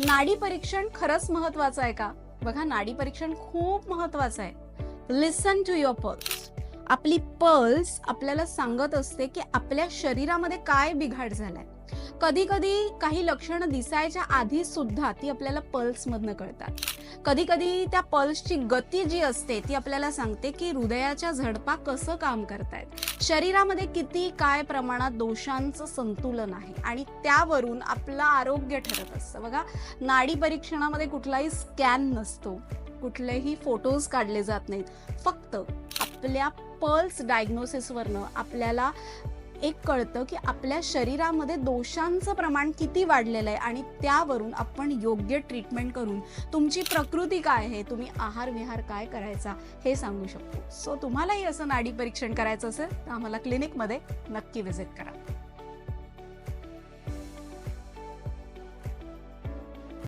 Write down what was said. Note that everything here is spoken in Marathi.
नाडी परीक्षण खरंच महत्वाचं आहे का? बघा, नाडी परीक्षण खूप महत्वाचं आहे. लिसन टू युअर पल्स. आपली पल्स आपल्याला सांगत असते की आपल्या शरीरामध्ये काय बिघाड झालाय. कधी कधी काही लक्षणं दिसायच्या आधी सुद्धा ती आपल्याला पल्स मधनं कळतात. कधी कधी त्या पल्सची गती जी असते ती आपल्याला सांगते की हृदयाच्या झडपा कसं काम करतायत, शरीरामध्ये किती काय प्रमाणात दोषांचं संतुलन आहे आणि त्यावरून आपलं आरोग्य ठरत असतं. बघा, नाडी परीक्षणामध्ये कुठलाही स्कॅन नसतो, कुठलेही फोटोज काढले जात नाहीत. फक्त आपल्या पल्स डायग्नोसिसवरनं आपल्याला एक कळतं की आपल्या शरीरामध्ये दोषांचं प्रमाण किती वाढलेलं आहे आणि त्यावरून आपण योग्य ट्रीटमेंट करून तुमची प्रकृती काय आहे, तुम्ही आहार विहार काय करायचा हे सांगू शकतो. सो तुम्हालाही असं नाडी परीक्षण करायचं असेल तर आम्हाला क्लिनिकमध्ये नक्की व्हिजिट करा.